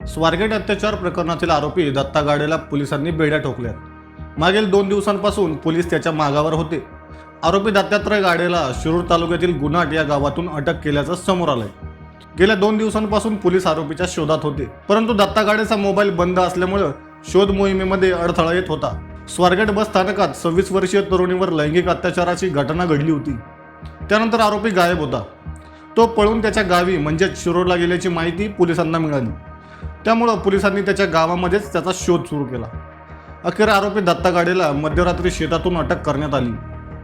स्वारगेट अत्याचार प्रकरणातील आरोपी दत्ता गाडेला पोलिसांनी बेड्या ठोकल्यात। मागील 2 दिवसांपासून पोलीस त्याच्या मागावर होते। आरोपी दत्तात्रय गाडेला शिरूर तालुक्यातील गुन्हाट या गावातून अटक केल्याचं समोर आलंय। गेल्या 2 दिवसांपासून पोलीस आरोपीच्या शोधात होते, परंतु दत्ता गाडेचा मोबाईल बंद असल्यामुळे शोध मोहिमेमध्ये अडथळा येत होता। स्वारगेट बस स्थानकात 26 वर्षीय तरुणीवर लैंगिक अत्याचाराची घटना घडली होती। त्यानंतर आरोपी गायब होता। तो पळून त्याच्या गावी म्हणजेच शिरूरला गेल्याची माहिती पोलिसांना मिळाली। त्यामुळे पोलिसांनी त्याच्या गावामध्येच त्याचा शोध सुरू केला। अखेर आरोपी दत्ता गाडेला मध्यरात्री शेतातून अटक करण्यात आली।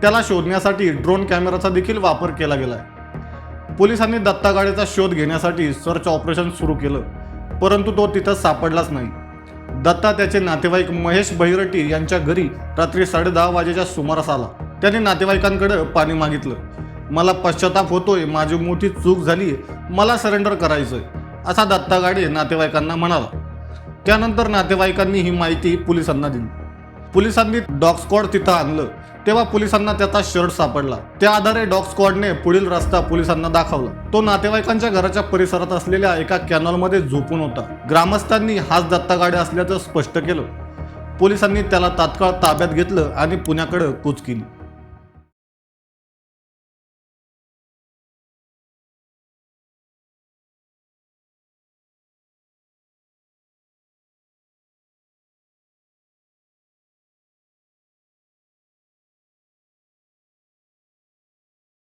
त्याला शोधण्यासाठी ड्रोन कॅमेराचा देखील वापर केला गेलाय। पोलिसांनी दत्ता गाडेचा शोध घेण्यासाठी सर्च ऑपरेशन सुरू केलं, परंतु तो तिथं सापडलाच नाही। दत्ता त्याचे नातेवाईक महेश बहिरटी यांच्या घरी रात्री 10:30 वाजेच्या सुमारास आला। त्याने नातेवाईकांकडे पाणी मागितलं। मला पश्चाताप होतोय, माझी मोठी चूक झाली, मला सरेंडर करायचंय, असा दत्ता गाडे नातेवाईकांना म्हणाला। त्यानंतर नातेवाईकांनी ही माहिती पोलिसांना दिली। पोलिसांनी डॉग स्क्वॉड तिथं आणलं, तेव्हा पोलिसांना त्याचा शर्ट सापडला। त्या आधारे डॉग स्क्वॉडने पुढील रस्ता पोलिसांना दाखवला। तो नातेवाईकांच्या घराच्या परिसरात असलेल्या एका कॅनलमध्ये झोपून होता। ग्रामस्थांनी हाच दत्ता गाडे असल्याचं स्पष्ट केलं। पोलिसांनी त्याला तात्काळ ताब्यात घेतलं आणि पुण्याकडे कूच केली।